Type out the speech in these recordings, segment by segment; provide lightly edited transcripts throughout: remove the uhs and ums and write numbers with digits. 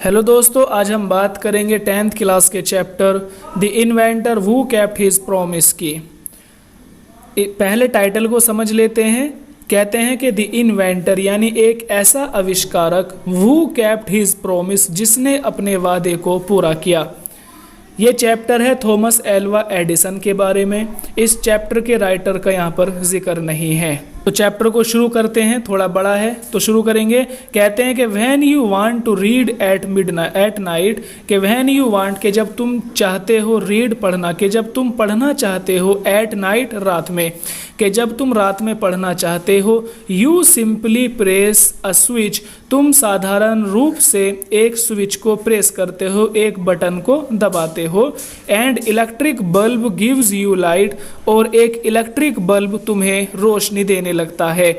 Hello दोस्तों, आज हम बात करेंगे 10th क्लास के chapter the inventor who kept his promise की। पहले टाइटल को समझ लेते हैं। कहते हैं कि द इन्वेंटर यानी एक ऐसा आविष्कारक हु केप्ट हिज प्रॉमिस जिसने अपने वादे को पूरा किया। ये चैप्टर है थॉमस एल्वा एडिसन के बारे में। इस चैप्टर के राइटर का यहाँ पर जिक्र नहीं है। तो चैप्टर को शुरू करते हैं, थोड़ा बड़ा है तो शुरू करेंगे। कहते हैं कि when you want to read at night, कि व्हेन यू वांट के जब तुम चाहते हो, रीड पढ़ना के जब तुम पढ़ना चाहते हो, एट नाइट रात में कि जब तुम रात में पढ़ना चाहते हो, you simply press a switch, तुम साधारण रूप से एक स्विच को प्रेस करते हो, एक बटन को दबाते हो, and electric bulb gives you light, और एक इलेक्ट्रिक बल्ब तुम्हें रोशनी देने लगता है।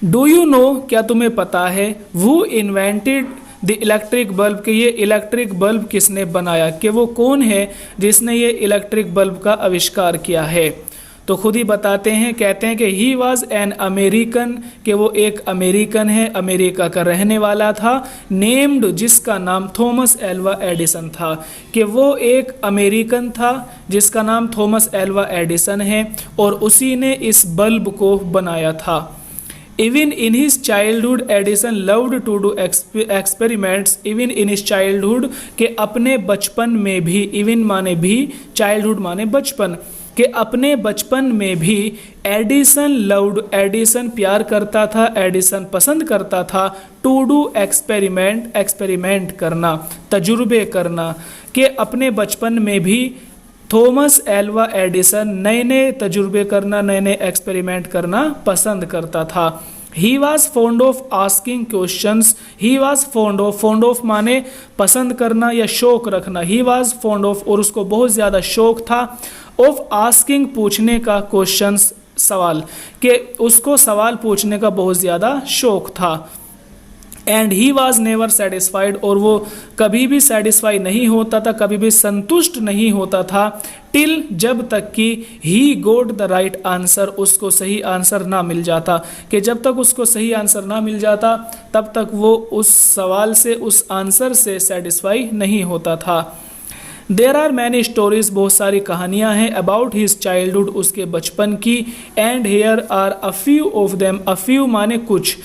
डू यू नो, क्या तुम्हें पता है, who invented the electric bulb, कि ये इलेक्ट्रिक बल्ब किसने बनाया, कि वो कौन है जिसने ये इलेक्ट्रिक बल्ब का आविष्कार किया है। तो खुद ही बताते हैं। कहते हैं कि ही वॉज एन अमेरिकन, कि वो एक अमेरिकन है, अमेरिका का रहने वाला था, नेम्ड, जिसका नाम थॉमस एल्वा एडिसन था, कि वो एक अमेरिकन था जिसका नाम थॉमस एल्वा एडिसन है और उसी ने इस बल्ब को बनाया था। Even in his childhood Edison loved to do experiments, even in his childhood, के अपने बचपन में भी, इवन माने भी, चाइल्डहुड माने बचपन, कि अपने बचपन में भी एडिसन लव्ड, एडिसन प्यार करता था, एडिसन पसंद करता था, टू डू एक्सपेरिमेंट, एक्सपेरिमेंट करना, तजुर्बे करना, कि अपने बचपन में भी थॉमस एल्वा एडिसन नए नए तजुर्बे करना, नए नए एक्सपेरिमेंट करना पसंद करता था। He was fond of asking questions. He was fond of माने पसंद करना या शौक रखना। He was fond of, और उसको बहुत ज़्यादा शौक था, of asking, पूछने का, questions, सवाल, कि उसको सवाल पूछने का बहुत ज़्यादा शौक था। And he was never satisfied, और वो कभी भी सेटिस्फाई नहीं होता था, कभी भी संतुष्ट नहीं होता था, टिल, जब तक कि ही गोट द राइट आंसर, उसको सही आंसर ना मिल जाता, कि जब तक उसको सही आंसर ना मिल जाता तब तक वो उस सवाल से, उस आंसर से सेटिस्फाई नहीं होता था। देर आर मैनी स्टोरीज, बहुत सारी कहानियाँ हैं, अबाउट हिज चाइल्डहुड, उसके बचपन की, and here are a few of them, a few माने कुछ,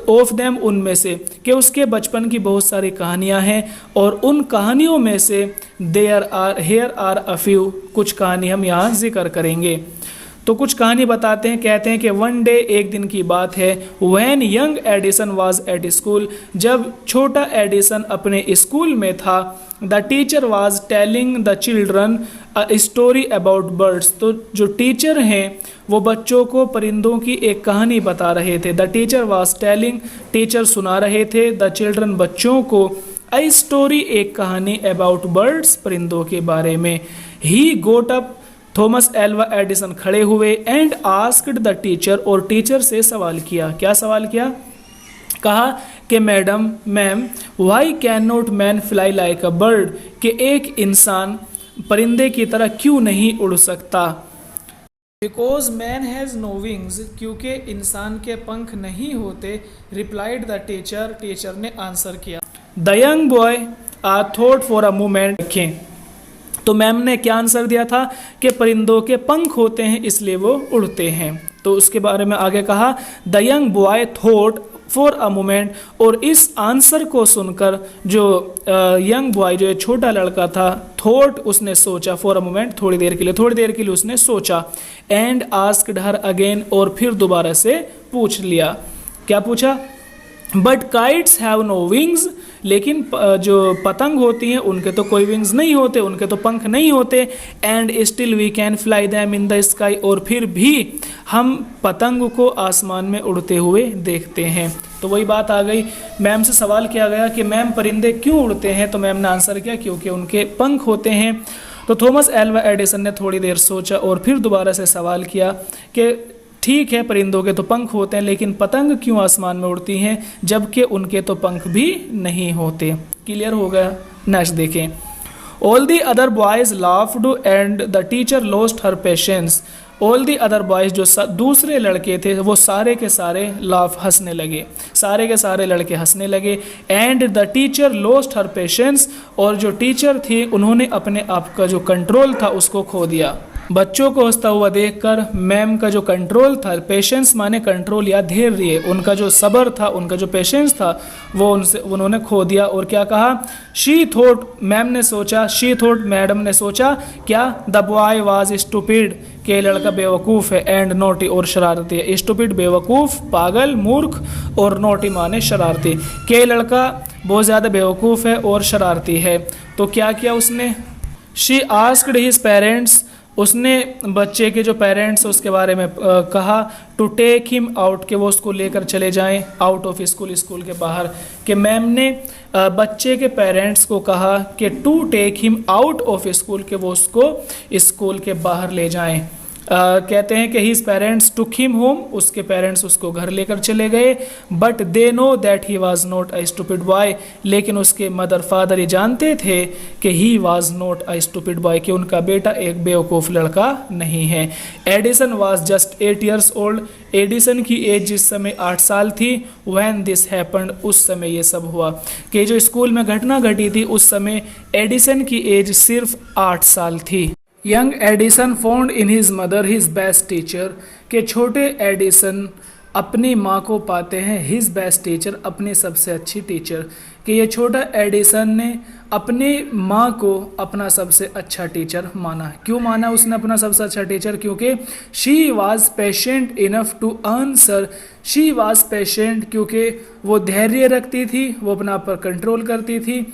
ऑफ देम उनमें से, कि उसके बचपन की बहुत सारी कहानियां हैं और उन कहानियों में से हेयर आर अ फ्यू, कुछ कहानी हम यहाँ जिक्र करेंगे। तो कुछ कहानी बताते हैं। कहते हैं कि वन डे, एक दिन की बात है, when young Edison was at school, जब छोटा एडिसन अपने स्कूल में था, the teacher was telling the children a story about birds, तो जो टीचर हैं वो बच्चों को परिंदों की एक कहानी बता रहे थे। The teacher was telling, teacher सुना रहे थे, द चिल्ड्रन बच्चों को, अ स्टोरी एक कहानी, अबाउट बर्ड्स परिंदों के बारे में। He got up, Thomas Alva Edison खड़े हुए, एंड आस्क्ड द टीचर, और टीचर से सवाल किया। क्या सवाल किया? कहा कि ma'am why can not man fly like a bird, कि एक इंसान परिंदे की तरह क्यों नहीं उड़ सकता। Because man has no wings, क्योंकि इंसान के पंख नहीं होते, रिप्लाइड द टीचर, टीचर ने आंसर किया। The young boy thought for a moment, रखें, तो मैम ने क्या आंसर दिया था कि परिंदों के पंख होते हैं इसलिए वो उड़ते हैं। तो उसके बारे में आगे कहा, the young boy thought for a moment, और इस आंसर को सुनकर जो यंग बॉय, जो छोटा लड़का था, थॉट, उसने सोचा, फॉर अ मोमेंट, थोड़ी देर के लिए उसने सोचा, एंड आस्क्ड हर अगेन, और फिर दोबारा से पूछ लिया। क्या पूछा? But kites have no wings, लेकिन जो पतंग होती हैं उनके तो कोई विंग्स नहीं होते, उनके तो पंख नहीं होते, and still we can fly them in the sky, और फिर भी हम पतंग को आसमान में उड़ते हुए देखते हैं। तो वही बात आ गई, मैम से सवाल किया गया कि मैम परिंदे क्यों उड़ते हैं, तो मैम ने आंसर किया क्योंकि उनके पंख होते हैं। तो थॉमस एल्वा एडिसन ने थोड़ी देर सोचा और फिर दोबारा से सवाल किया कि ठीक है, परिंदों के तो पंख होते हैं, लेकिन पतंग क्यों आसमान में उड़ती हैं जबकि उनके तो पंख भी नहीं होते। क्लियर हो गया? नेक्स्ट देखें। All the other boys laughed and the teacher lost her patience, all the other boys, जो दूसरे लड़के थे वो सारे के सारे लाफ, हंसने लगे, सारे के सारे लड़के हंसने लगे। And the teacher lost her patience, और जो टीचर थी उन्होंने अपने आप का जो कंट्रोल था उसको खो दिया। बच्चों को हंसता हुआ देखकर मैम का जो कंट्रोल था, पेशेंस माने कंट्रोल या धैर्य, उनका जो सब्र था, उनका जो पेशेंस था वो उन्होंने खो दिया। और क्या कहा, शी थॉट, मैम ने सोचा, शी थॉट मैडम ने सोचा, क्या, द बॉय वाज स्टूपिड, के लड़का बेवकूफ़ है, एंड नोटी और शरारती है। स्टूपिड बेवकूफ़, पागल, मूर्ख, और नोटी माने शरारती, के लड़का बहुत ज़्यादा बेवकूफ़ है और शरारती है। तो क्या किया उसने, शी आस्क्ड हिज पेरेंट्स, उसने बच्चे के जो पेरेंट्स उसके बारे में कहा, टू टेक हिम आउट, के वो उसको लेकर चले जाएं आउट ऑफ स्कूल, स्कूल के बाहर। कि मैम ने बच्चे के पेरेंट्स को कहा कि to take him out of school, के वो उसको स्कूल के बाहर ले जाएं। कहते हैं कि his parents took him home, उसके पेरेंट्स उसको घर लेकर चले गए। But they know that he was not a stupid boy, लेकिन उसके मदर फादर ये जानते थे कि he was not a stupid boy, कि उनका बेटा एक बेवकूफ़ लड़का नहीं है। Edison was just 8 years old, Edison की एज जिस समय 8 साल थी, व्हेन दिस हैपेंड, उस समय ये सब हुआ। कि जो स्कूल में घटना घटी थी उस समय एडिसन की एज सिर्फ 8 साल थी। Young Edison found in his mother his best teacher, के छोटे एडिसन अपनी माँ को पाते हैं हिज बेस्ट टीचर, अपनी सबसे अच्छी टीचर। कि ये छोटा एडिसन ने अपनी माँ को अपना सबसे अच्छा टीचर माना। क्यों माना उसने अपना सबसे अच्छा टीचर, क्योंकि she was patient enough to answer, she was patient क्योंकि वो धैर्य रखती थी, वो अपना आप पर कंट्रोल करती थी,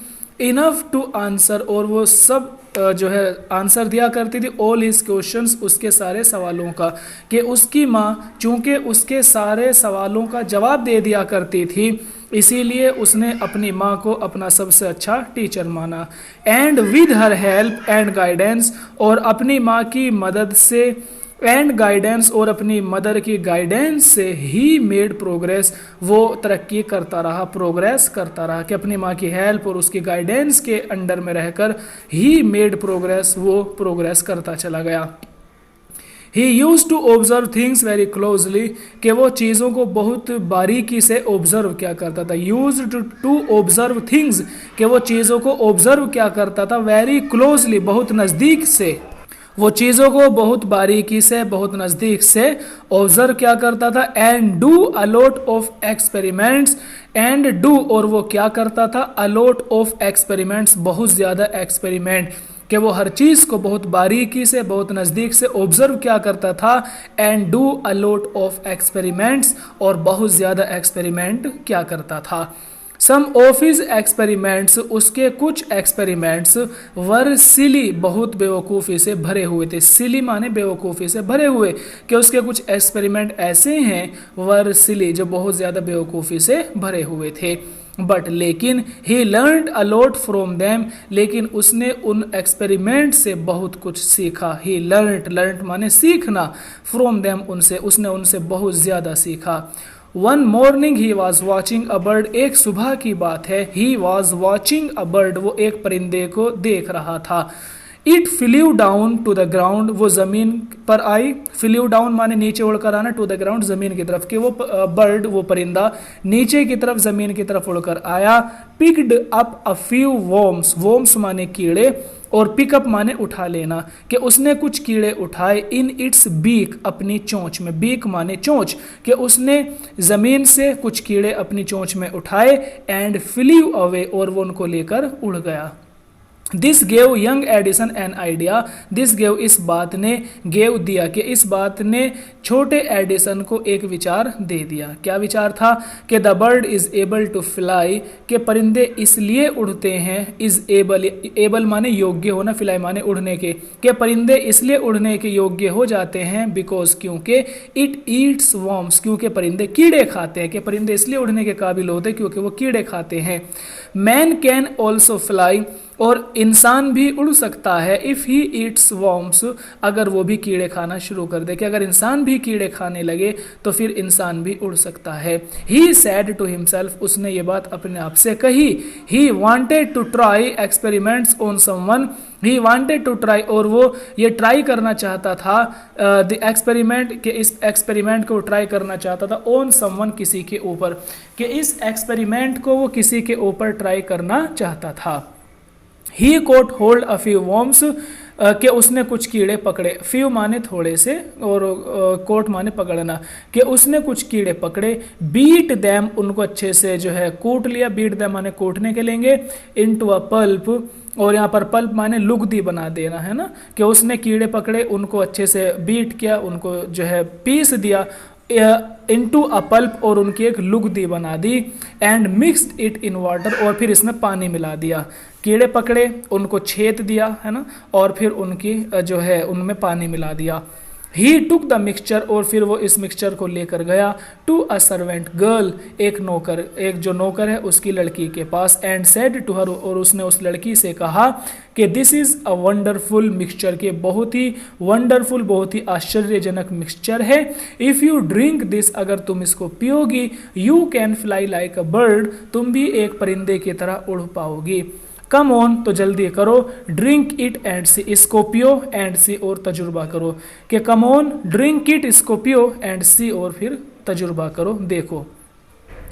इनफ टू आंसर, और वो सब जो है आंसर दिया करती थी, ऑल हिज क्वेश्चंस, उसके सारे सवालों का। कि उसकी माँ चूँकि उसके सारे सवालों का जवाब दे दिया करती थी, इसीलिए उसने अपनी माँ को अपना सबसे अच्छा टीचर माना। And with her help and guidance, और अपनी माँ की मदद से, एंड गाइडेंस, और अपनी मदर की गाइडेंस से, ही मेड प्रोग्रेस, वो तरक्की करता रहा, प्रोग्रेस करता रहा। कि अपनी माँ की हेल्प और उसकी गाइडेंस के अंडर में रहकर ही मेड प्रोग्रेस, वो प्रोग्रेस करता चला गया। He used to observe things very closely, कि वो चीज़ों को बहुत बारीकी से ऑब्जर्व क्या करता था। यूज टू ऑब्जर्व थिंग्स, कि वो चीज़ों को ऑब्जर्व क्या करता था, वेरी क्लोजली, बहुत नज़दीक से, वो चीज़ों को बहुत बारीकी से, बहुत नज़दीक से ऑब्जर्व क्या करता था। And do a lot of experiments, and do, और वो क्या करता था, अलॉट ऑफ एक्सपेरिमेंट्स, बहुत ज़्यादा एक्सपेरिमेंट। कि वो हर चीज़ को बहुत बारीकी से, बहुत नज़दीक से ऑब्जर्व क्या करता था। And do a lot of experiments, और बहुत ज़्यादा एक्सपेरिमेंट क्या करता था। सम ऑफ हिज एक्सपेरिमेंट्स, उसके कुछ एक्सपेरिमेंट्स, वर सिली, बहुत बेवकूफ़ी से भरे हुए थे। सिली माने बेवकूफ़ी से भरे हुए, कि उसके कुछ एक्सपेरिमेंट ऐसे हैं वर सिली, जो बहुत ज़्यादा बेवकूफ़ी से भरे हुए थे। बट लेकिन ही लर्नड अलॉट फ्रॉम देम, लेकिन उसने उन एक्सपेरिमेंट से बहुत कुछ सीखा। ही लर्नड माने सीखना, फ्रॉम देम, उनसे, उसने उनसे बहुत ज़्यादा सीखा। One morning he was watching a bird, एक सुबह की बात है, he was watching a bird, वो एक परिंदे को देख रहा था। It flew down to the ground, वो ज़मीन पर आई, फ्ल्यू डाउन माने नीचे उड़कर आना, टू द ग्राउंड ज़मीन की तरफ। कि वो बर्ड, वो परिंदा नीचे की तरफ, ज़मीन की तरफ उड़कर आया। पिक्ड अप अ फ्यू वॉर्म्स, वॉर्म्स माने कीड़े, और पिकअप माने उठा लेना। कि उसने कुछ कीड़े उठाए, इन इट्स बीक, अपनी चोंच में, बीक माने चोंच। कि उसने ज़मीन से कुछ कीड़े अपनी चोंच में उठाए। एंड फ्ल्यू अवे, और वो उनको लेकर उड़ गया। This gave young Edison an idea, this gave, इस बात ने, गेव दिया, कि इस बात ने छोटे एडिसन को एक विचार दे दिया। क्या विचार था, कि the bird is able to fly, के परिंदे इसलिए उड़ते हैं, इज एबल, एबल माने योग्य होना, फ्लाई माने उड़ने के परिंदे इसलिए उड़ने के योग्य हो जाते हैं, बिकॉज, क्योंकि, इट ईट्स वॉर्म्स, क्योंकि परिंदे कीड़े खाते हैं। कि परिंदे इसलिए उड़ने के काबिल होते हैं क्योंकि वो कीड़े खाते हैं। मैन कैन ऑल्सो फ्लाई, और इंसान भी उड़ सकता है इफ़ ही ईट्स वॉर्म्स, अगर वो भी कीड़े खाना शुरू कर दे, कि अगर इंसान भी कीड़े खाने लगे तो फिर इंसान भी उड़ सकता है। ही सैड टू हिमसेल्फ, उसने ये बात अपने आप से कही। He wanted to try experiments on someone, he wanted to try, और वो ये ट्राई करना चाहता था द एक्सपेरिमेंट, के इस एक्सपेरिमेंट को ट्राई करना चाहता था ऑन समवन, किसी के ऊपर, कि इस एक्सपेरिमेंट को वो किसी के ऊपर ट्राई करना चाहता था। He caught hold a few worms, कि उसने कुछ कीड़े पकड़े, फ्यू माने थोड़े से और कोट माने पकड़ना, कि उसने कुछ कीड़े पकड़े। बीट दैम, उनको अच्छे से जो है कूट लिया, बीट दैम माने कूटने के लेंगे, इनटू अ पल्प, और यहाँ पर पल्प माने लुगदी बना देना है ना, कि उसने कीड़े पकड़े, उनको अच्छे से बीट किया, उनको जो है पीस दिया इनटू अ पल्प, और उनकी एक लुगदी बना दी। And mixed it in water, और फिर इसमें पानी मिला दिया। कीड़े पकड़े, उनको छेद दिया है ना, और फिर उनकी जो है उनमें पानी मिला दिया। ही टुक द मिक्सचर, और फिर वो इस मिक्सचर को लेकर गया टू अ सर्वेंट गर्ल, एक नौकर, एक जो नौकर है उसकी लड़की के पास। एंड सेड टू हर, और उसने उस लड़की से कहा कि this is a wonderful mixture, के बहुत ही वंडरफुल, बहुत ही आश्चर्यजनक मिक्सचर है। इफ़ यू ड्रिंक दिस, अगर तुम इसको पियोगी, you can fly like a bird, तुम भी एक परिंदे की तरह उड़ पाओगी। कम ऑन, तो जल्दी करो, ड्रिंक इट एंड सी, इसको पियो, एंड सी, और तजुर्बा करो, कि कम ऑन ड्रिंक इट, इसको पियो, एंड सी, और फिर तजुर्बा करो, देखो।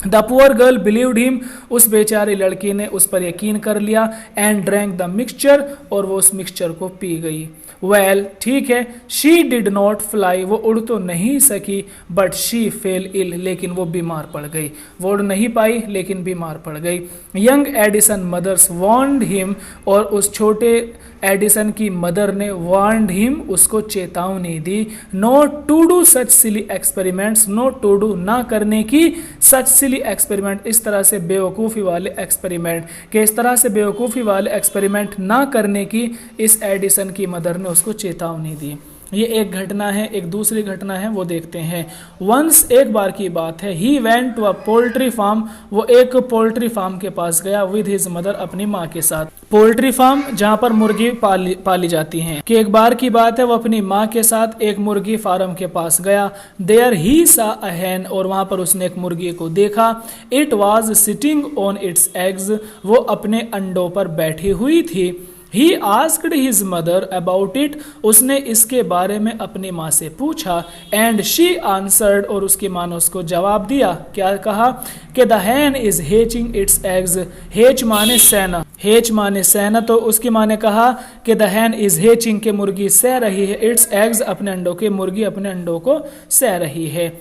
The poor girl believed him, उस बेचारी लड़की ने उस पर यकीन कर लिया। एंड ड्रैंक द मिक्सचर, और वो उस मिक्सचर को पी गई। वेल, ठीक है, शी डिड नॉट फ्लाई, वो उड़ तो नहीं सकी, बट शी फेल इल, लेकिन वो बीमार पड़ गई। वो उड़ नहीं पाई लेकिन बीमार पड़ गई। Young Edison mother's warned him, और उस छोटे एडिसन की मदर ने वार्नड हिम, उसको चेतावनी दी। Not to do such silly experiments, not to do, ना करने की, सच सिली एक्सपेरिमेंट, इस तरह से बेवकूफ़ी वाले एक्सपेरिमेंट, कि इस तरह से बेवकूफ़ी वाले एक्सपेरिमेंट ना करने की इस एडिसन की मदर ने उसको चेतावनी दी। ये एक घटना है। एक दूसरी घटना है, वो देखते हैं। वंस, एक बार की बात है, he went to a poultry farm, वो एक पोल्ट्री फार्म के पास गया विद हिज मदर, अपनी माँ के साथ। पोल्ट्री फार्म जहाँ पर मुर्गी पाली जाती हैं, कि एक बार की बात है वो अपनी माँ के साथ एक मुर्गी फार्म के पास गया। देयर ही सा अ हैन, और वहाँ पर उसने एक मुर्गी को देखा। It was sitting on it's eggs, वो अपने अंडों पर बैठी हुई थी। He asked his mother about it, उसने इसके बारे में अपनी माँ से पूछा। And she answered, और उसकी माँ ने उसको जवाब दिया। क्या कहा? कि the hen is hatching its eggs, hatch माने सेना, hatch माने सेना, तो उसकी माँ ने कहा कि the hen is hatching, के मुर्गी सह रही है, its eggs अपने अंडों के, मुर्गी अपने अंडों को सह रही है।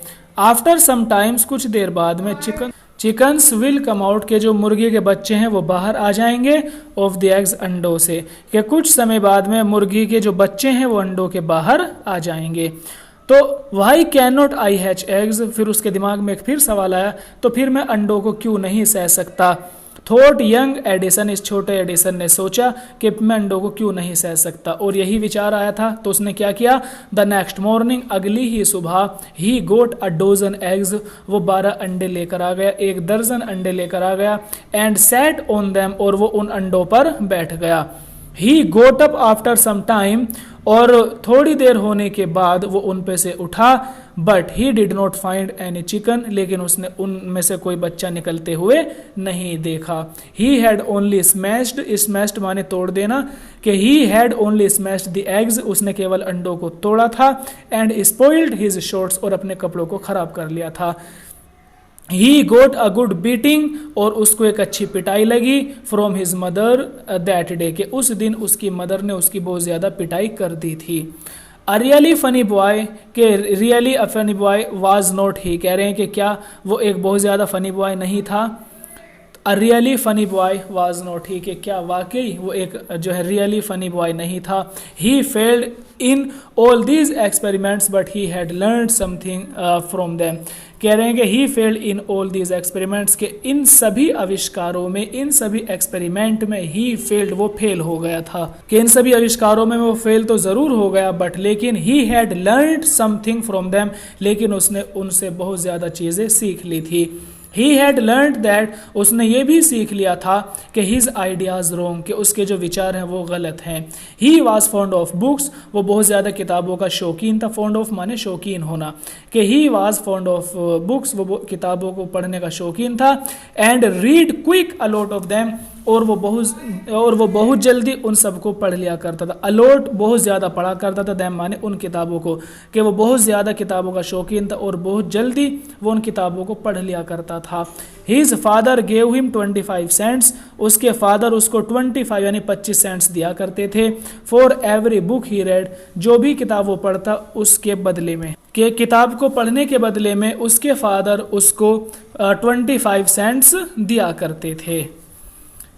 After some times, कुछ देर बाद में, चिकन्स विल कम आउट, के जो मुर्गी के बच्चे हैं वो बाहर आ जाएंगे, ऑफ द एग्स, अंडों से, कि कुछ समय बाद में मुर्गी के जो बच्चे हैं वो अंडों के बाहर आ जाएंगे। तो why can not I hatch eggs, फिर उसके दिमाग में फिर सवाल आया, तो फिर मैं अंडों को क्यों नहीं सह सकता। थॉट यंग एडिसन, इस छोटे एडिसन ने सोचा कि मैं अंडों को क्यों नहीं सह सकता, और यही विचार आया था। तो उसने क्या किया? द नेक्स्ट मॉर्निंग, अगली ही सुबह, ही गोट अ डोजन एग्स, वो 12 अंडे लेकर आ गया, 1 दर्जन अंडे लेकर आ गया। एंड सैट ऑन देम, और वो उन अंडों पर बैठ गया। He got up after some time, और थोड़ी देर होने के बाद वो उन पे से उठा। But he did not find any chicken, लेकिन उसने उनमें से कोई बच्चा निकलते हुए नहीं देखा। He had only smashed, smashed माने तोड़ देना, कि he had only smashed the eggs, उसने केवल अंडों को तोड़ा था। एंड स्पॉइल्ड हिज शॉर्ट्स, और अपने कपड़ों को खराब कर लिया था। ही गोट अ गुड बीटिंग, और उसको एक अच्छी पिटाई लगी। From his mother that day, के उस दिन उसकी मदर ने उसकी बहुत ज़्यादा पिटाई कर दी थी। अ रियली फनी बॉय, के really a funny boy was not ही, कह रहे हैं कि क्या वो एक बहुत ज़्यादा फनी बॉय नहीं था। A really funny boy was not ही, कि क्या वाकई वो एक जो है रियली फनी बॉय नहीं था। He failed in all these experiments, but he had learn something from them, कह रहे हैं कि he failed in all these experiments, के इन सभी आविष्कारों में, इन सभी एक्सपेरिमेंट में, ही फेल्ड, वो फेल हो गया था, कि इन सभी आविष्कारों में वो फेल तो ज़रूर हो गया, बट लेकिन he had learned something from them, लेकिन उसने उनसे बहुत ज़्यादा चीज़ें सीख ली थी। ही हैड लर्नड दैट, उसने ये भी सीख लिया था कि हिज आइडियाज़ रॉन्ग, कि उसके जो विचार हैं वो गलत हैं। He was fond of books, वो बहुत ज़्यादा किताबों का शौकीन था। फॉन्ड ऑफ माने शौकीन होना, कि he was fond of books, वो किताबों को पढ़ने का शौकीन था। And read quick a lot of them, और वो बहुत जल्दी उन सबको पढ़ लिया करता था। अलॉट बहुत ज़्यादा पढ़ा करता था, दैम माने उन किताबों को, कि वो बहुत ज़्यादा किताबों का शौकीन था और बहुत जल्दी वो उन किताबों को पढ़ लिया करता था। His father gave him 25 cents, उसके फादर उसको 25 यानी 25 सेंट्स दिया करते थे। For every book he read, जो भी किताब वो पढ़ता उसके बदले में, कि किताब को पढ़ने के बदले में उसके फादर उसको 25 सेंट्स दिया करते थे।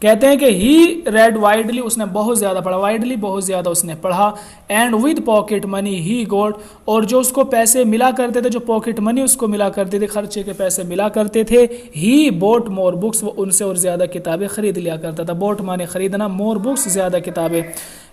कहते हैं कि ही रेड वाइडली, उसने बहुत ज़्यादा पढ़ा, वाइडली बहुत ज़्यादा उसने पढ़ा। And with pocket money he got, और जो उसको पैसे मिला करते थे, जो पॉकेट मनी उसको मिला करते थे, खर्चे के पैसे मिला करते थे, ही बोट मोर बुक्स, वो उनसे और ज़्यादा किताबें खरीद लिया करता था। बोट माने खरीदना, मोर बुक्स ज़्यादा किताबें,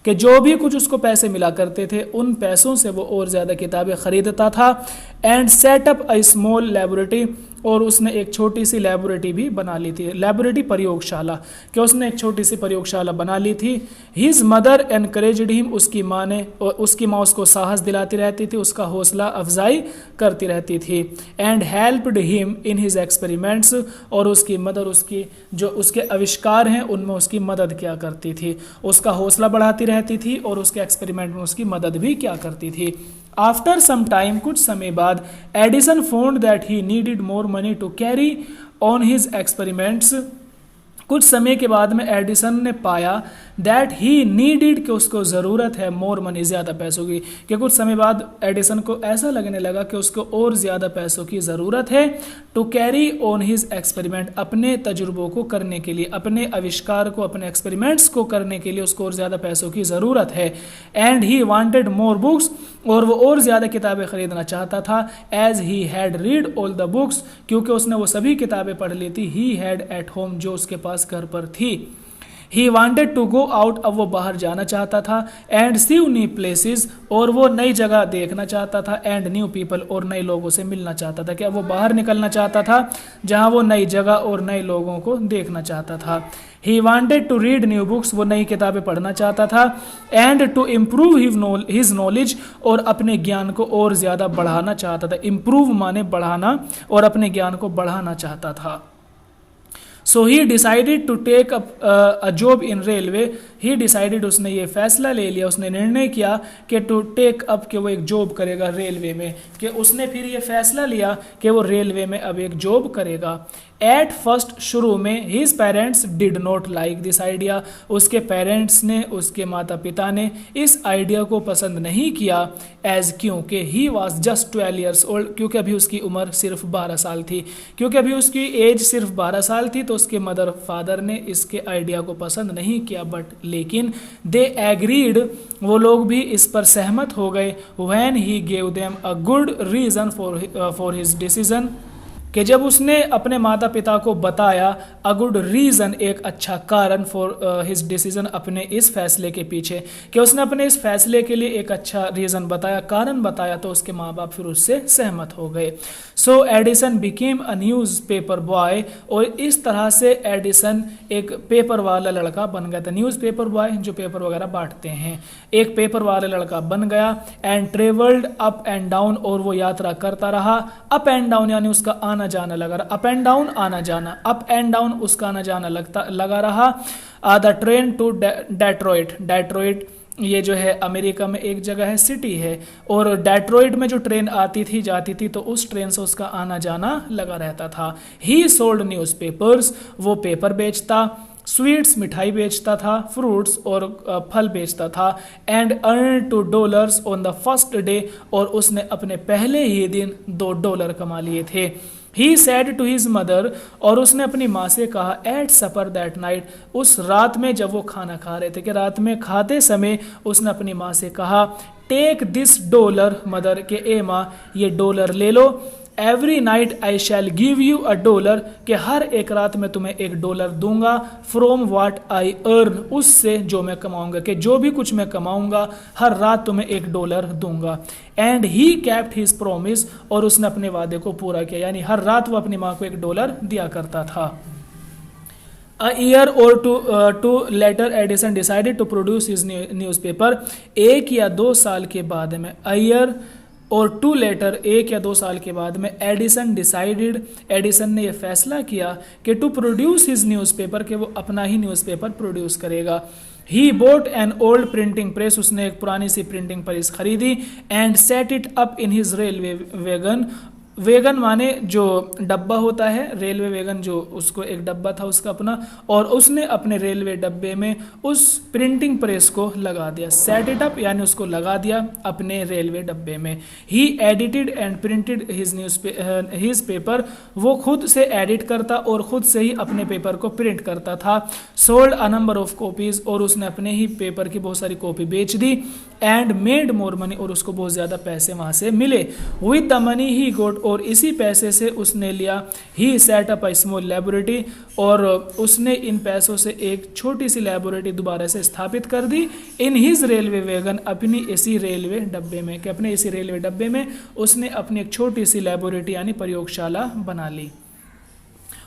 कि जो भी कुछ उसको पैसे मिला करते थे उन पैसों से वो और ज़्यादा किताबें ख़रीदता था। And setup a small laboratory, और उसने एक छोटी सी लेबोरेटरी भी बना ली थी। लेबोरेटरी प्रयोगशाला, कि उसने एक छोटी सी प्रयोगशाला बना ली थी। हिज मदर एनकरेज्ड हिम, उसकी माँ उसको साहस दिलाती रहती थी, उसका हौसला अफजाई करती रहती थी। And helped him in his experiments, और उसकी मदर उसके आविष्कार हैं उनमें उसकी मदद क्या करती थी, उसका हौसला बढ़ाती रहती थी और उसके एक्सपेरिमेंट में उसकी मदद भी क्या करती थी। आफ्टर सम टाइम, कुछ समय बाद, Edison found that he needed more money to carry on his experiments, कुछ समय के बाद में एडिसन ने पाया दैट ही नीडिड, कि उसको ज़रूरत है मोर मनी, ज़्यादा पैसों की, कि कुछ समय बाद एडिसन को ऐसा लगने लगा कि उसको और ज़्यादा पैसों की ज़रूरत है। To carry on his experiment, अपने तजुर्बों को करने के लिए, अपने आविष्कार को, अपने एक्सपेरिमेंट्स को करने के लिए उसको और ज़्यादा पैसों की ज़रूरत है। And he wanted more books, और वो और ज़्यादा किताबें ख़रीदना चाहता था। As he had read all the books, क्योंकि उसने वो सभी किताबें पढ़ ली थी। ही हैड एट होम, जो उसके पास घर पर थी। He wanted to go out, अब वो बाहर जाना चाहता था। एंड सी न्यू प्लेसेस, और वो नई जगह देखना चाहता था। एंड न्यू पीपल, और नए लोगों से मिलना चाहता था, कि अब वो बाहर निकलना चाहता था जहाँ वो नई जगह और नए लोगों को देखना चाहता था। He wanted to read new books, वो नई किताबें पढ़ना चाहता था। And to improve his knowledge, और अपने ज्ञान को और ज़्यादा बढ़ाना चाहता था। इम्प्रूव माने बढ़ाना, और अपने ज्ञान को बढ़ाना चाहता था। So he decided to take a job in railway, he decided, उसने ये फैसला ले लिया, उसने निर्णय किया कि टू टेक अप, कि वो एक जॉब करेगा रेलवे में, कि उसने फिर ये फैसला लिया कि वो रेलवे में अब एक जॉब करेगा। एट फर्स्ट, शुरू में, his parents did not like this idea, उसके पेरेंट्स ने, उसके माता पिता ने इस आइडिया को पसंद नहीं किया। एज, क्योंकि he was just 12 years old, क्योंकि अभी उसकी उम्र सिर्फ 12 साल थी, क्योंकि अभी उसकी एज सिर्फ 12 साल थी, तो उसके मदर फादर ने इसके आइडिया को पसंद नहीं किया। बट लेकिन दे एग्रीड, वो लोग भी इस पर सहमत हो गए। When he gave them a good reason for his decision, कि जब उसने अपने माता पिता को बताया अ गुड रीज़न, एक अच्छा कारण, फॉर हिज डिसीजन, अपने इस फैसले के पीछे, कि उसने अपने इस फैसले के लिए एक अच्छा रीज़न बताया, कारण बताया, तो उसके माँ बाप फिर उससे सहमत हो गए। So Edison became a newspaper boy, और इस तरह से एडिसन एक पेपर वाला लड़का बन गया था। न्यूज़ पेपर बॉय जो पेपर वगैरह बांटते हैं, एक पेपर वाला लड़का बन गया। And travelled up and down, और वो यात्रा करता रहा। अप एंड डाउन यानी उसका आना जाना लगा रहा, अप एंड डाउन आना जाना, अप एंड डाउन उसका आना जाना लगा रहा। The train to Detroit, Detroit ये जो है अमेरिका में एक जगह है, सिटी है, और डेट्रॉइट में जो ट्रेन आती थी जाती थी, तो उस ट्रेन से उसका आना जाना लगा रहता था। ही सोल्ड न्यूज़पेपर्स, वो पेपर बेचता, स्वीट्स मिठाई बेचता था, फ्रूट्स और फल बेचता था। And earn $2 on the first day, और उसने अपने पहले ही दिन $2 कमा लिए थे। ही सैड टू हिज मदर, और उसने अपनी माँ से कहा, एट सपर दैट नाइट, उस रात में जब वो खाना खा रहे थे, कि रात में खाते समय उसने अपनी माँ से कहा, टेक दिस $, मदर, के ए माँ ये $, ले लो। Every night I shall give you $1 कि हर एक रात में तुम्हें $1 दूंगा, फ्रॉम व्हाट आई अर्न, उससे जो मैं कमाऊंगा, कि जो भी कुछ मैं कमाऊंगा हर रात तुम्हें $1 दूंगा। And he kept his promise, और उसने अपने वादे को पूरा किया, यानी हर रात वो अपनी माँ को $1 दिया करता था। A year or two later, Edison decided to produce his newspaper. 1 या 2 साल के बाद में, a year और 2 लेटर, 1 या 2 साल के बाद में, एडिसन डिसाइडेड, एडिसन ने यह फैसला किया कि टू प्रोड्यूस हिज न्यूज़पेपर, कि वो अपना ही न्यूज़पेपर प्रोड्यूस करेगा। He bought an old printing press, उसने एक पुरानी सी प्रिंटिंग प्रेस खरीदी। And set it up in his railway wagon, wagon माने जो डब्बा होता है, रेलवे वैगन जो उसको एक डब्बा था उसका अपना, और उसने अपने रेलवे डब्बे में उस प्रिंटिंग प्रेस को लगा दिया। सेट इट अप यानी उसको लगा दिया अपने रेलवे डब्बे में। He edited and printed his paper, वो खुद से एडिट करता और खुद से ही अपने पेपर को प्रिंट करता था। Sold a number of copies, और उसने अपने ही पेपर की बहुत सारी कॉपी बेच दी। एंड मेड मोर मनी, और उसको बहुत ज़्यादा पैसे वहाँ से मिले। With the money he got, और इसी पैसे से उसने लिया, he set up a small laboratory, और उसने इन पैसों से एक छोटी सी लैबोरेटरी दोबारा से स्थापित कर दी। इन हिज रेलवे वैगन, अपनी इसी रेलवे डब्बे में, कि अपने इसी रेलवे डब्बे में उसने अपनी एक छोटी सी लैबोरेटरी यानी प्रयोगशाला बना ली।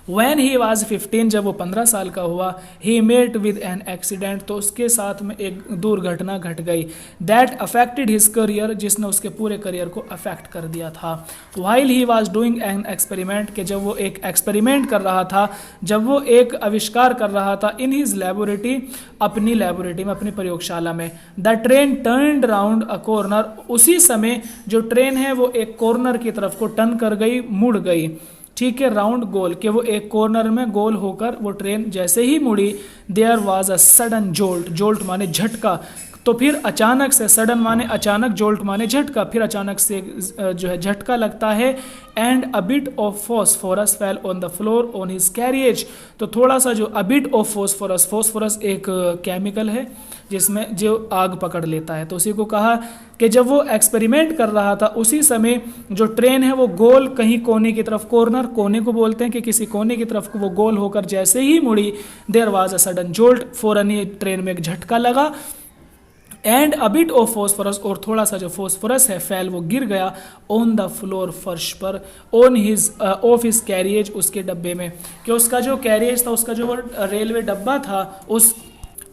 When he was 15, जब वो 15 साल का हुआ, he met with an accident, तो उसके साथ में एक दुर्घटना घट गई। That affected his career, जिसने उसके पूरे करियर को अफेक्ट कर दिया था। While he was doing an experiment, कि जब वो एक एक्सपेरिमेंट कर रहा था, जब वो एक आविष्कार कर रहा था, in his laboratory, अपनी लेबोरेटरी में, अपनी प्रयोगशाला में, the train turned round a corner, उसी समय जो ट्रेन है वो एक कॉर्नर की तरफ को टर्न कर गई, मुड़ गई। ठीक है, राउंड गोल, कि वो एक कॉर्नर में गोल होकर वो ट्रेन जैसे ही मुड़ी, there was a sudden jolt, jolt माने झटका, तो फिर अचानक से, सडन माने अचानक, जोल्ट माने झटका, फिर अचानक से जो है झटका लगता है। And a bit of phosphorus fell on the floor on his carriage, तो थोड़ा सा जो अ बिट ऑफ फॉस्फोरस, फॉस्फोरस एक केमिकल है जिसमें जो आग पकड़ लेता है, तो उसी को कहा कि जब वो एक्सपेरिमेंट कर रहा था उसी समय जो ट्रेन है वो गोल कहीं कोने की तरफ, कॉर्नर कोने को बोलते हैं, कि किसी कोने की तरफ वो गोल होकर जैसे ही मुड़ी, there was a sudden jolt, फौरन ही ट्रेन में एक झटका लगा। And a bit of phosphorus, और थोड़ा सा जो फॉस्फोरस है फैल, वो गिर गया ऑन द फ्लोर, फर्श पर, on his of his carriage, उसके डब्बे में, कि उसका जो कैरियज था, उसका जो रेलवे डब्बा था,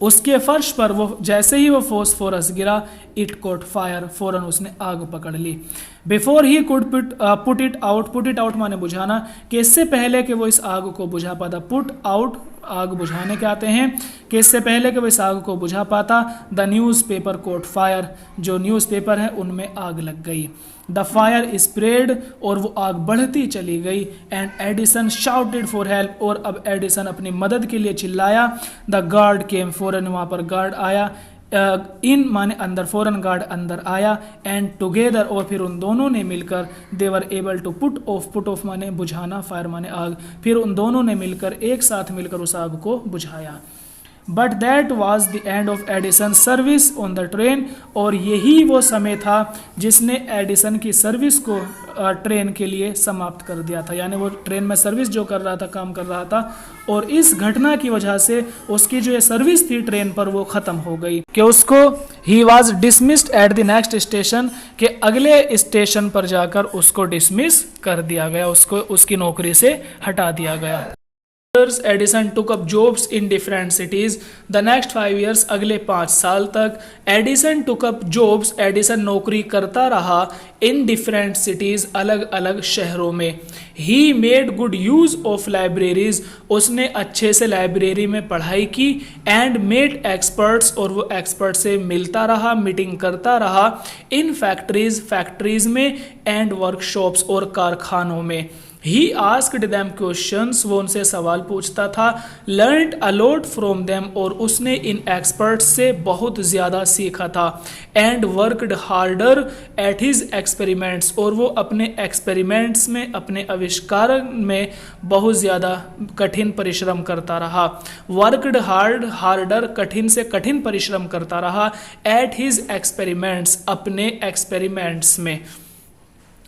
उसके फर्श पर वो जैसे ही वो फॉस्फोरस गिरा, इट कॉट फायर, फौरन उसने आग पकड़ ली। Before he could put it out माने बुझाना, कि इससे पहले कि वो इस आग को बुझा पाता, पुट आउट आग बुझाने के आते हैं, कि इससे पहले कि वो इस आग को बुझा पाता, the news paper cot fire, जो न्यूज़पेपर है उनमें आग लग गई। द फायर स्प्रेड, और वो आग बढ़ती चली गई। And Edison shouted for help, और अब एडिसन अपनी मदद के लिए चिल्लाया। द गार्ड केम, फौरन वहाँ पर गार्ड आया। इन माने अंदर, फौरन गार्ड अंदर आया। एंड टुगेदर, और फिर उन दोनों ने मिलकर, they were able to put off माने बुझाना, फायर माने आग, फिर उन दोनों ने मिलकर, एक साथ मिलकर उस आग को बुझाया। But that was the end of Edison service on the train, और यही वो समय था जिसने एडिसन की सर्विस को ट्रेन के लिए समाप्त कर दिया था, यानी वो ट्रेन में सर्विस जो कर रहा था, काम कर रहा था, और इस घटना की वजह से उसकी जो ये सर्विस थी ट्रेन पर वो ख़त्म हो गई, कि उसको he was dismissed at the next station, कि अगले स्टेशन पर जाकर उसको डिसमिस कर दिया गया, उसको उसकी नौकरी से हटा दिया गया। Edison took up jobs in different cities, the next 5 years, अगले 5 साल तक Edison took up jobs, Edison नौकरी करता रहा, इन डिफरेंट सिटीज, अलग अलग शहरों में। He made good use of libraries, उसने अच्छे से लाइब्रेरी में पढ़ाई की। एंड मेड एक्सपर्ट्स, और वो एक्सपर्ट से मिलता रहा, मीटिंग करता रहा। इन फैक्ट्रीज, फैक्ट्रीज में। एंड वर्कशॉप्स, और कारखानों में। ही आस्क्ड देम क्वेश्चंस, वो उनसे सवाल पूछता था। Learned a lot from them, और उसने इन एक्सपर्ट्स से बहुत ज़्यादा सीखा था। And worked harder at his experiments, और वो अपने एक्सपेरिमेंट्स में, अपने आविष्कार में बहुत ज़्यादा कठिन परिश्रम करता रहा। वर्कड हार्डर, कठिन से कठिन परिश्रम करता रहा। एट हिज एक्सपेरिमेंट्स, अपने एक्सपेरिमेंट्स में।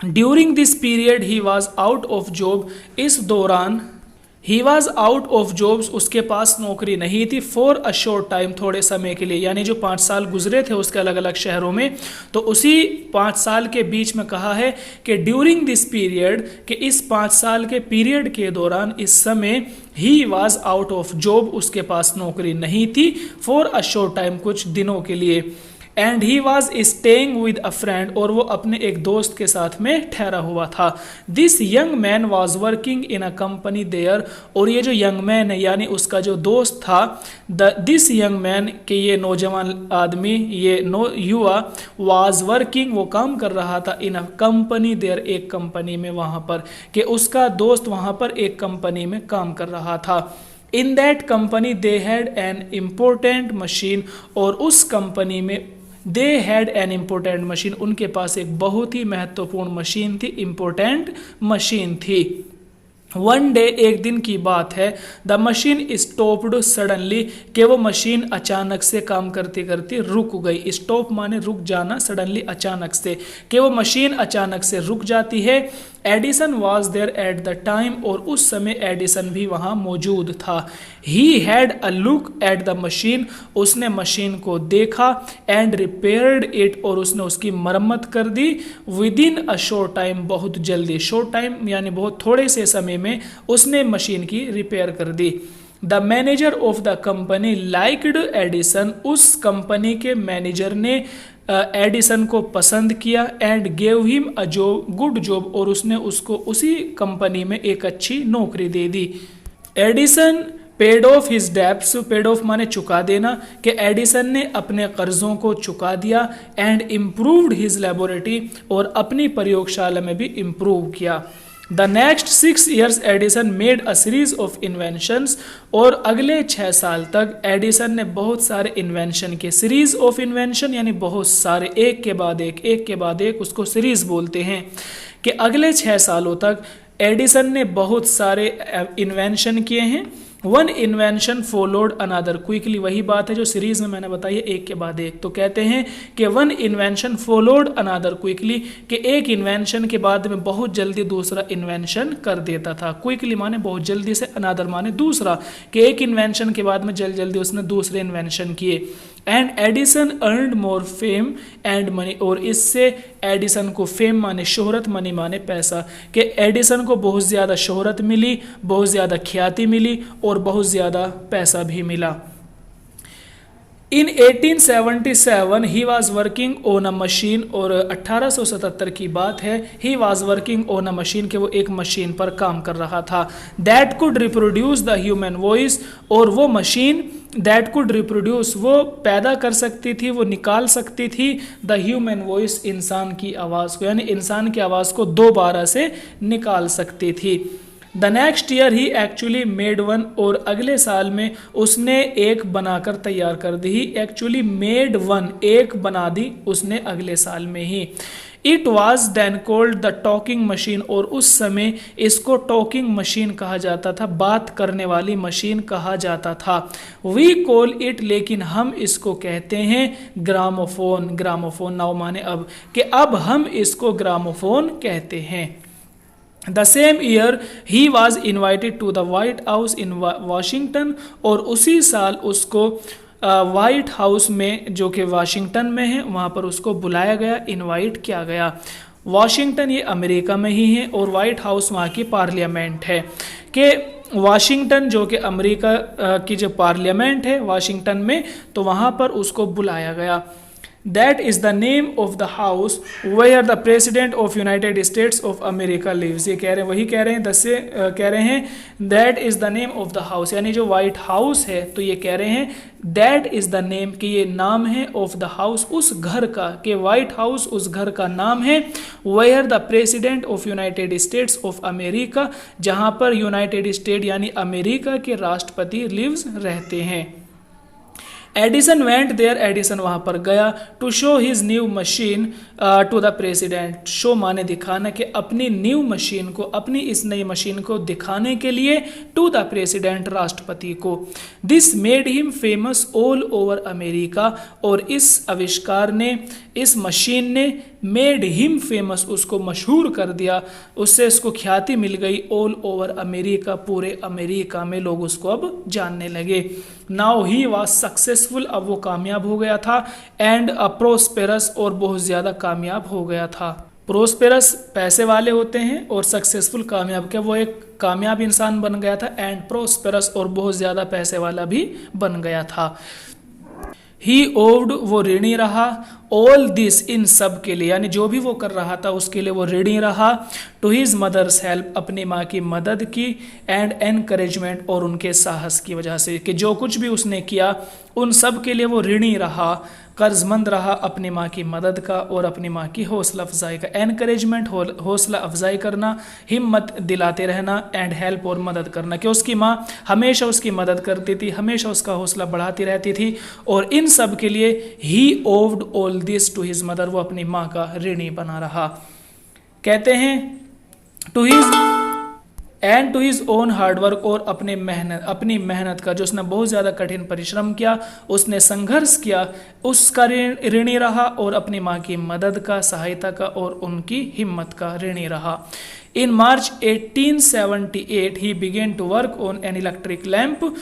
During this period he was out of job, इस दौरान he was out of jobs, उसके पास नौकरी नहीं थी, फॉर अ शॉर्ट टाइम, थोड़े समय के लिए, यानी जो 5 साल गुजरे थे उसके अलग अलग शहरों में, तो उसी 5 साल के बीच में कहा है कि ड्यूरिंग दिस पीरियड, कि इस 5 साल के पीरियड के दौरान, इस समय he was out of job, उसके पास नौकरी नहीं थी, फॉर अ शॉर्ट टाइम, कुछ दिनों के लिए, and he was staying with a friend, और वो अपने एक दोस्त के साथ में ठहरा हुआ था। This young man was working in a company there, और ये जो यंग मैन है यानी उसका जो दोस्त था, दिस यंग मैन, के ये नौजवान आदमी, ये युवा, वॉज वर्किंग, वो काम कर रहा था, इन अ कंपनी देयर, एक कंपनी में, वहाँ पर, कि उसका दोस्त वहाँ पर एक कंपनी में काम कर रहा था। In that company they had an important machine, और उस कंपनी में they had an important machine, उनके पास एक बहुत ही महत्वपूर्ण मशीन थी, इम्पोर्टेंट मशीन थी। वन डे, एक दिन की बात है, द मशीन स्टॉप्ड सडनली, कि वो मशीन अचानक से काम करते करते रुक गई। स्टॉप माने रुक जाना, सडनली अचानक से, कि वो मशीन अचानक से रुक जाती है। Edison was there at the time, और उस समय एडिसन भी वहाँ मौजूद था। He had a look at the machine, उसने मशीन को देखा, एंड रिपेयर्ड इट, और उसने उसकी मरम्मत कर दी, within a short time, बहुत जल्दी, शॉर्ट टाइम यानी बहुत थोड़े से समय में उसने मशीन की रिपेयर कर दी। The manager of the company liked Edison, उस कंपनी के मैनेजर ने एडिसन को पसंद किया, and gave him a job, good job, और उसने उसको उसी कंपनी में एक अच्छी नौकरी दे दी। Edison paid off his debts, paid off माने चुका देना, कि एडिसन ने अपने कर्जों को चुका दिया, एंड इम्प्रूव्ड हिज लेबोरेटरी, और अपनी प्रयोगशाला में भी इम्प्रूव किया। The next 6 years Edison made a series of inventions, और अगले 6 साल तक एडिसन ने बहुत सारे इन्वेंशन के, सीरीज ऑफ इन्वेंशन यानी बहुत सारे, एक के बाद एक, एक के बाद एक, उसको सीरीज बोलते हैं, कि अगले 6 सालों तक एडिसन ने बहुत सारे इन्वेंशन किए हैं। One invention followed another quickly, वही बात है जो सीरीज में मैंने बताई है, एक के बाद एक, तो कहते हैं कि one invention followed another quickly, कि एक इन्वेंशन के बाद में बहुत जल्दी दूसरा इन्वेंशन कर देता था। क्विकली माने बहुत जल्दी से, अनदर माने दूसरा, कि एक इन्वेंशन के बाद में जल्दी जल्दी उसने दूसरे इन्वेंशन किए। And Edison earned more fame and money, और इससे एडिसन को, फेम माने शोहरत, मनी माने पैसा, कि एडिसन को बहुत ज़्यादा शोहरत मिली, बहुत ज़्यादा ख्याति मिली, और बहुत ज़्यादा पैसा भी मिला। इन 1877 he was working on a machine, और 1877 की बात है, he was working on a machine, के वो एक मशीन पर काम कर रहा था। That could reproduce the human voice, और वो मशीन दैट कुड रिप्रोड्यूस, वो पैदा कर सकती थी, वो निकाल सकती थी, द ह्यूमन वॉइस, इंसान की आवाज़ को, यानी इंसान की आवाज़ को दोबारा से निकाल सकती थी। The next year he actually made one, और अगले साल में उसने एक बनाकर तैयार कर दी। ही एक्चुअली मेड वन, एक बना दी उसने अगले साल में ही। It was then called the talking machine, और उस समय इसको टॉकिंग मशीन कहा जाता था, बात करने वाली मशीन कहा जाता था। वी कॉल इट, लेकिन हम इसको कहते हैं ग्रामोफोन। ग्रामोफोन नाउ माने अब, कि अब हम इसको ग्रामोफोन कहते हैं। The same year he was invited to the White House in Washington, और उसी साल उसको वाइट हाउस में, जो कि वाशिंगटन में है, वहाँ पर उसको बुलाया गया, इनवाइट किया गया। वाशिंगटन ये अमेरिका में ही है, और वाइट हाउस वहाँ की पार्लियामेंट है, कि वाशिंगटन जो कि अमेरिका की जो पार्लियामेंट है वाशिंगटन में, तो वहाँ पर उसको बुलाया गया। That is the name of the house where the president of United States of America lives। ये कह रहे हैं, वही कह रहे हैं, कह रहे हैं that is the name of the house, यानी जो व्हाइट हाउस है, तो ये कह रहे हैं that is the name, कि ये नाम है of the house, उस घर का, कि व्हाइट हाउस उस घर का नाम है। where the president of United States of America, जहाँ पर यूनाइटेड स्टेट यानी अमेरिका के राष्ट्रपति lives रहते हैं। एडिसन वेंट देयर, एडिसन वहाँ पर गया, to show his new machine to the president. Show माने दिखाना, कि अपनी न्यू मशीन को, अपनी इस नई मशीन को दिखाने के लिए, टू द प्रेसिडेंट, राष्ट्रपति को। This made him famous all over America, और इस आविष्कार ने, इस मशीन ने मेड हिम फेमस, उसको मशहूर कर दिया, उससे उसको ख्याति मिल गई ऑल ओवर अमेरिका, पूरे अमेरिका में लोग उसको अब जानने लगे। नाउ ही वाज सक्सेसफुल, अब वो कामयाब हो गया था, एंड अ प्रोस्पेरस, और बहुत ज़्यादा कामयाब हो गया था। प्रोस्पेरस पैसे वाले होते हैं, और सक्सेसफुल कामयाब, क्या वो एक कामयाब इंसान बन गया था, एंड प्रोस्पेरस, और बहुत ज़्यादा पैसे वाला भी बन गया था। ही ओव्ड, वो ऋणी रहा, ऑल दिस, इन सब के लिए, यानी जो भी वो कर रहा था उसके लिए वो ऋणी रहा, टू हिज मदर्स हेल्प, अपनी माँ की मदद की, एंड एनकरेजमेंट, और उनके साहस की वजह से, कि जो कुछ भी उसने किया उन सब के लिए वो ऋणी रहा, कर्जमंद रहा, अपनी माँ की मदद का और अपनी माँ की हौसला अफजाई का। एनकरेजमेंट, हौसला अफजाई करना, हिम्मत दिलाते रहना, एंड हेल्प, और मदद करना, कि उसकी माँ हमेशा उसकी मदद करती थी, हमेशा उसका हौसला बढ़ाती रहती थी, और इन सब के लिए he owed all this to his mother, वो अपनी माँ का ऋणी बना रहा। कहते हैं to his and to his own hard work, और अपनी मेहनत का, जो उसने बहुत ज़्यादा कठिन परिश्रम किया, उसने संघर्ष किया, उसका ऋणी रहा, और अपनी माँ की मदद का, सहायता का, और उनकी हिम्मत का ऋणी रहा। In March 1878 he began to work on an electric lamp,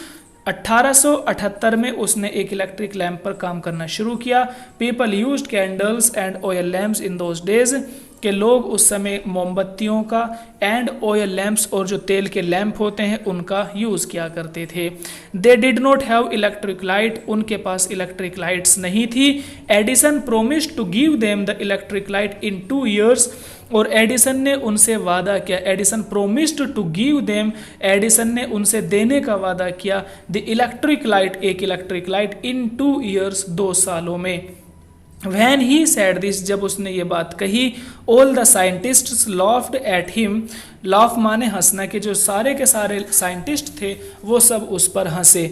1878 में उसने एक इलेक्ट्रिक लैम्प पर काम करना शुरू किया। People used candles and oil lamps in those days, के लोग उस समय मोमबत्तियों का, एंड ऑयल लैम्प्स, और जो तेल के लैंप होते हैं उनका यूज़ किया करते थे। They did not have electric light, उनके पास इलेक्ट्रिक लाइट्स नहीं थी। Edison promised to give them the electric light in 2 years, और एडिसन ने उनसे वादा किया, Edison promised to give them, Edison ने उनसे देने का वादा किया, द इलेक्ट्रिक लाइट, एक इलेक्ट्रिक लाइट, इन 2 years, 2 सालों में। When he said this, जब उसने ये बात कही, all the scientists laughed at him, laugh माने हंसना, कि जो सारे के सारे साइंटिस्ट थे वो सब उस पर हंसे।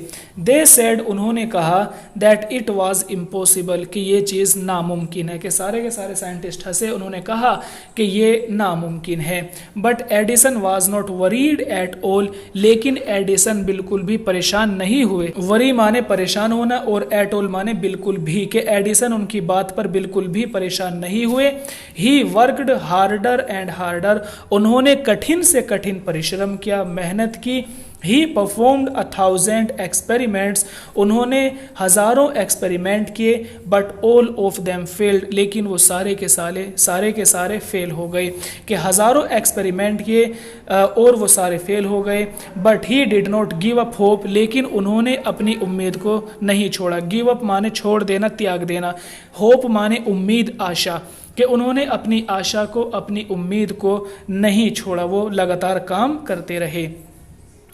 दे सेड, उन्होंने कहा, दैट इट वाज इम्पॉसिबल, कि ये चीज़ नामुमकिन है, कि सारे के सारे साइंटिस्ट हंसे, उन्होंने कहा कि ये नामुमकिन है। But Edison was not worried at all, लेकिन एडिसन बिल्कुल भी परेशान नहीं हुए। वरी माने परेशान होना, और एट ऑल माने बिल्कुल भी, कि एडिसन उनकी बात पर बिल्कुल भी परेशान नहीं हुए। He worked harder and harder, उन्होंने कठिन से कठिन परिश्रम किया, मेहनत की। ही परफॉर्म्ड 1000 एक्सपेरिमेंट्स, उन्होंने हज़ारों एक्सपेरिमेंट किए, but all of them failed, लेकिन वो सारे के सारे फेल हो गए, कि हज़ारों एक्सपेरिमेंट किए और वो सारे फेल हो गए। But he did not give up hope, लेकिन उन्होंने अपनी उम्मीद को नहीं छोड़ा। गिव अप माने छोड़ देना, त्याग देना। होप माने उम्मीद, आशा, कि उन्होंने अपनी आशा को, अपनी उम्मीद को नहीं छोड़ा, वो लगातार काम करते रहे।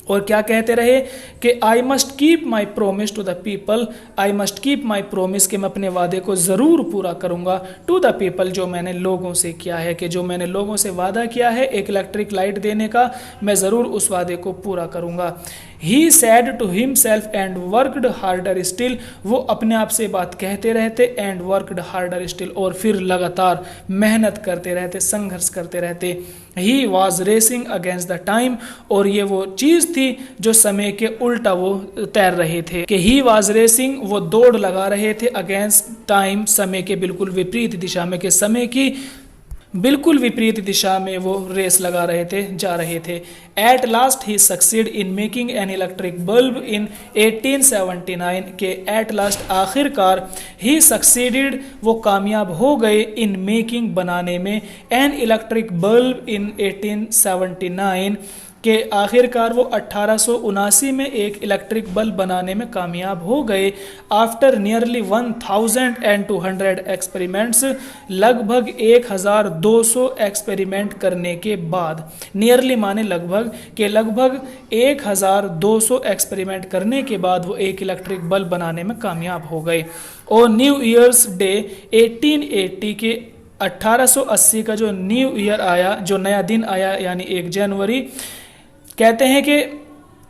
और क्या कहते रहे कि I must keep my promise to the people, I must keep my promise, कि मैं अपने वादे को ज़रूर पूरा करूँगा, टू द पीपल, जो मैंने लोगों से किया है, कि जो मैंने लोगों से वादा किया है एक इलेक्ट्रिक लाइट देने का, मैं ज़रूर उस वादे को पूरा करूँगा। He said to himself and worked harder still, वो अपने आप से बात कहते रहते, एंड वर्कड हार्डर स्टिल, और फिर लगातार मेहनत करते रहते, संघर्ष करते रहते। He was racing against the time, और ये वो चीज़ थी जो समय के उल्टा वो तैर रहे थे, कि ही वॉज रेसिंग, वो दौड़ लगा रहे थे, अगेंस्ट टाइम, समय के बिल्कुल विपरीत दिशा में, कि समय की बिल्कुल विपरीत दिशा में वो रेस लगा रहे थे, जा रहे थे। At last he succeed in making an electric bulb इन 1879, के एट लास्ट, आखिरकार, ही सक्सीडेड, वो कामयाब हो गए, इन मेकिंग, बनाने में, एन इलेक्ट्रिक बल्ब इन 1879, के आखिरकार वो 1879 में एक इलेक्ट्रिक बल्ब बनाने में कामयाब हो गए। आफ्टर नियरली 1200 एक्सपेरिमेंट्स, लगभग 1200 एक्सपेरिमेंट करने के बाद, नियरली माने लगभग, के लगभग 1200 एक्सपेरिमेंट करने के बाद वो एक इलेक्ट्रिक बल्ब बनाने में कामयाब हो गए। और न्यू ईयर्स डे 1880 के 1880 का जो न्यू ईयर आया, जो नया दिन आया, यानी 1 जनवरी, कहते हैं कि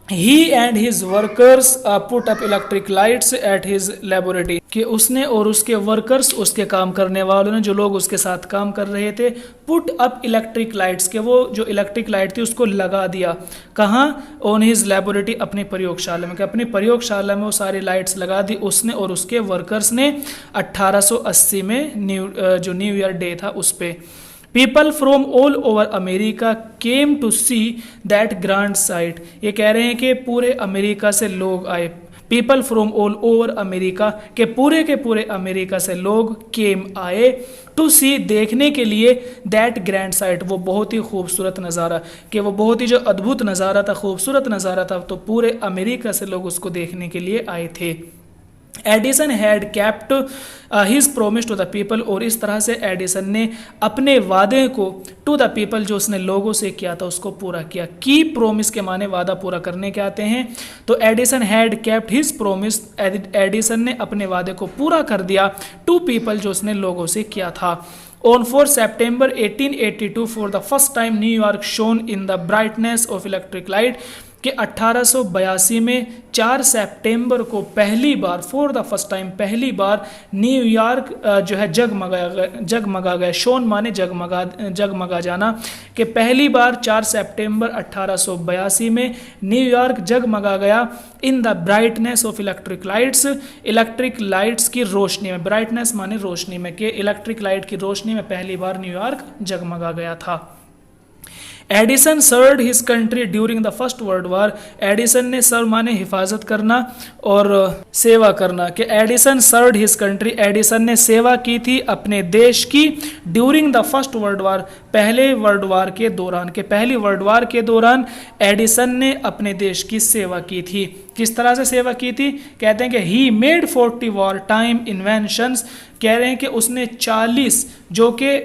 he and his workers put up electric lights at his laboratory, कि उसने और उसके वर्कर्स, उसके काम करने वालों ने, जो लोग उसके साथ काम कर रहे थे, पुट अप इलेक्ट्रिक लाइट्स, के वो जो इलेक्ट्रिक लाइट थी उसको लगा दिया। कहाँ? ऑन हिज लेबोरेटरी, अपनी प्रयोगशाला में। कि अपनी प्रयोगशाला में वो सारी लाइट्स लगा दी उसने और उसके वर्कर्स ने 1880 में जो न्यू ईयर डे था उस पर। People from all over America came to see that grand sight, ये कह रहे हैं कि पूरे अमेरिका से लोग आए। People from all over America, के पूरे अमेरिका से लोग केम आए टू सी, देखने के लिए, दैट ग्रैंड साइट, वो बहुत ही खूबसूरत नज़ारा, कि वो बहुत ही जो अद्भुत नज़ारा था, खूबसूरत नज़ारा था, तो पूरे अमेरिका से लोग उसको देखने के लिए आए थे। Edison had kept his promise to the people, और इस तरह से एडिसन ने अपने वादे को टू द पीपल, जो उसने लोगों से किया था, उसको पूरा किया। की प्रोमिस के माने वादा पूरा करने के आते हैं। तो Edison had kept his promise, Edison ने अपने वादे को पूरा कर दिया टू पीपल, जो उसने लोगों से किया था। On 4 September 1882, for the first time, New York shone in the brightness of electric light, कि 1882 में 4 सितंबर को पहली बार, फॉर द फर्स्ट टाइम, पहली बार न्यूयॉर्क जो है जगमगा गया। शोन माने जगमगा जाना, कि पहली बार 4 सितंबर 1882 में न्यूयॉर्क जगमगा गया in the brightness of electric lights, electric lights की रोशनी में। ब्राइटनेस माने रोशनी में, कि इलेक्ट्रिक लाइट की रोशनी में पहली बार न्यूयॉर्क जगमगा गया था। Edison served his country during the first world war, Edison ने सर्व माने हिफाजत करना और सेवा करना, कि Edison served his country, Edison ने सेवा की थी अपने देश की, during the first world war, पहले वर्ल्ड वॉर के दौरान, के पहली वर्ल्ड वॉर के दौरान एडिसन ने अपने देश की सेवा की थी। किस तरह से सेवा की थी? कहते हैं कि he made 40 war time inventions, कह रहे हैं कि उसने 40 जो कि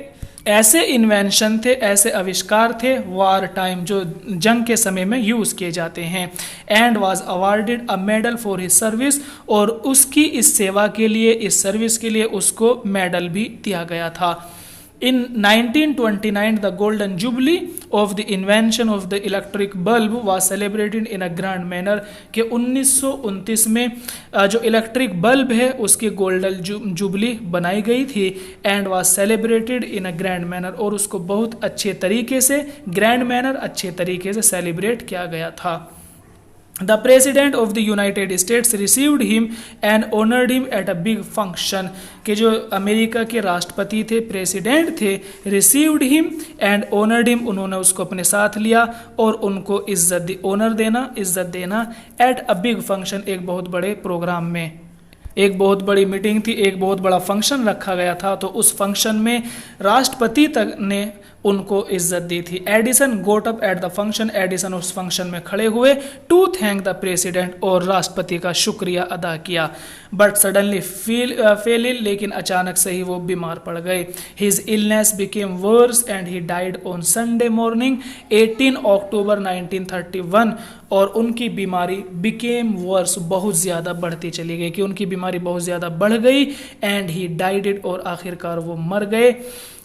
ऐसे इन्वेंशन थे, ऐसे आविष्कार थे, वार टाइम, जो जंग के समय में यूज़ किए जाते हैं। And was awarded a medal for his service, और उसकी इस सेवा के लिए, इस सर्विस के लिए उसको मेडल भी दिया गया था। In 1929, the golden jubilee of the invention of the electric bulb was celebrated in a grand manner, कि 1929 में जो इलेक्ट्रिक बल्ब है उसकी गोल्डन जुबली बनाई गई थी, and was celebrated in a grand manner, और उसको बहुत अच्छे तरीके से, ग्रैंड मैनर, अच्छे तरीके से सेलिब्रेट किया गया था। The President of the United States received him and honored him at a big function, कि जो अमेरिका के राष्ट्रपति थे, प्रेसिडेंट थे, received him and honored him, उन्होंने उसको अपने साथ लिया और उनको इज्जत दी, ऑनर देना, इज्जत देना, at a big function, एक बहुत बड़े प्रोग्राम में, एक बहुत बड़ी मीटिंग थी, एक बहुत बड़ा फंक्शन रखा गया था, तो उस फंक्शन में राष्ट्रपति तक ने उनको इज्जत दी थी। Edison goat up at the function, Edison उस फंक्शन में खड़े हुए, टू थैंक द प्रेसिडेंट, और राष्ट्रपति का शुक्रिया अदा किया। बट सडनली फेल इल, लेकिन अचानक से ही वो बीमार पड़ गए। His illness became worse and he died on Sunday morning 18 October 1931, और उनकी बीमारी बिकेम वर्स, बहुत ज़्यादा बढ़ती चली गई, कि उनकी बीमारी बहुत ज़्यादा बढ़ गई, एंड ही डाइड इट, और आखिरकार वो मर गए।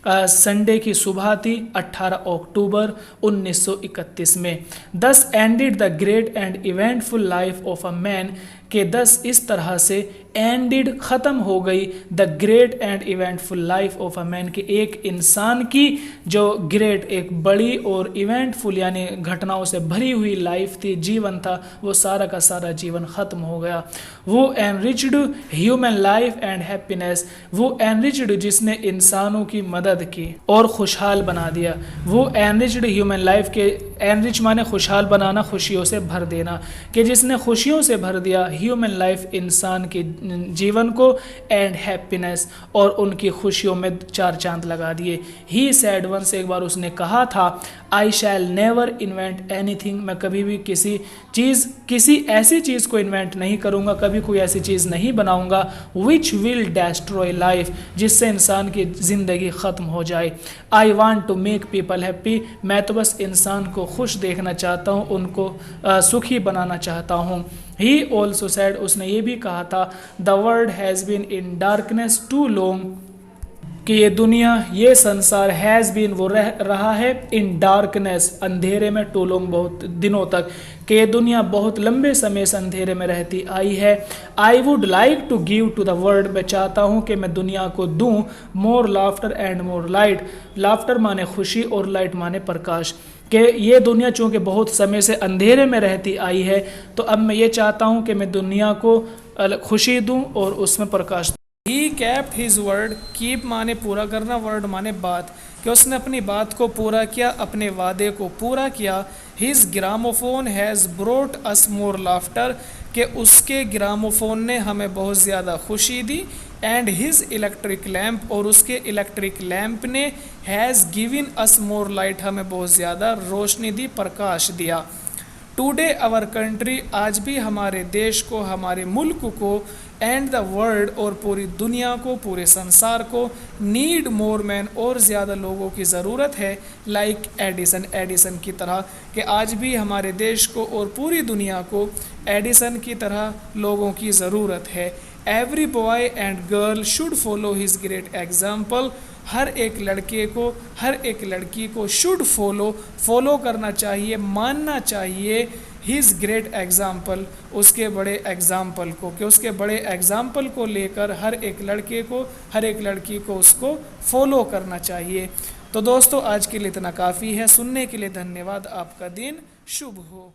संडे की सुबह थी 18 अक्टूबर 1931 में। दस ended the great and eventful life of a man, के 10 इस तरह से एंडेड, ख़त्म हो गई, the great and eventful life of a man, के एक इंसान की जो ग्रेट, एक बड़ी और इवेंटफुल यानी घटनाओं से भरी हुई लाइफ थी, जीवन था, वो सारा का सारा जीवन ख़त्म हो गया। वो enriched human life and happiness, वो एनरिच्ड जिसने इंसानों की मदद की और खुशहाल बना दिया। वो एनरिच्ड ह्यूमन लाइफ, के एनरिच माने खुशहाल बनाना, खुशियों से भर देना, कि जिसने खुशियों से भर दिया ह्यूमन लाइफ, इंसान के जीवन को, एंड हैप्पीनेस, और उनकी खुशियों में 4 चांद लगा दिए। ही सैड वंस, एक बार उसने कहा था, आई शैल नेवर इन्वेंट एनीथिंग, मैं कभी भी किसी ऐसी चीज़ को इन्वेंट नहीं करूँगा, कभी कोई ऐसी चीज़ नहीं बनाऊँगा, विच विल डेस्ट्रॉय लाइफ, जिससे इंसान की ज़िंदगी ख़त्म हो जाए। I want to make people happy, मैं तो बस इंसान को खुश देखना चाहता हूँ, उनको सुखी बनाना चाहता हूँ। ही ऑल्सो सैड, उसने ये भी कहा था, the world has been in darkness too long, कि ये दुनिया, ये संसार, हैज़ बीन वो रहा है, इन डार्कनेस, अंधेरे में, टू लॉन्ग बहुत दिनों तक, कि ये दुनिया बहुत लंबे समय से अंधेरे में रहती आई है। I would like to give to the world, मैं चाहता हूँ कि मैं दुनिया को दूँ more laughter and more light. Laughter माने खुशी और लाइट माने प्रकाश, कि ये दुनिया चूँकि बहुत समय से अंधेरे में रहती आई है, तो अब मैं ये चाहता हूँ कि मैं दुनिया को खुशी दूँ और उसमें प्रकाश दूँ। He kept his word, keep माने पूरा करना, वर्ड माने बात, कि उसने अपनी बात को पूरा किया, अपने वादे को पूरा किया। His gramophone has brought us more laughter, कि उसके ग्रामोफोन ने हमें बहुत ज़्यादा खुशी दी। एंड हिज इलेक्ट्रिक लैम्प, और उसके इलेक्ट्रिक लैम्प ने has given us more light, हमें बहुत ज़्यादा रोशनी दी, प्रकाश दिया। टुडे आवर कंट्री, आज भी हमारे देश को, हमारे मुल्क को, एंड द वर्ल्ड, और पूरी दुनिया को, पूरे संसार को, नीड मोर मैन, और ज़्यादा लोगों की ज़रूरत है, लाइक एडिसन, एडिसन की तरह, कि आज भी हमारे देश को और पूरी दुनिया को एडिसन की तरह लोगों की ज़रूरत है। Every boy and girl should follow his great example, हर एक लड़के को, हर एक लड़की को शुड फॉलो करना चाहिए, मानना चाहिए हिज ग्रेट एग्जाम्पल, उसके बड़े एग्जाम्पल को, कि उसके बड़े एग्जाम्पल को लेकर हर एक लड़के को, हर एक लड़की को उसको फॉलो करना चाहिए। तो दोस्तों आज के लिए इतना काफ़ी है। सुनने के लिए धन्यवाद। आपका दिन शुभ हो।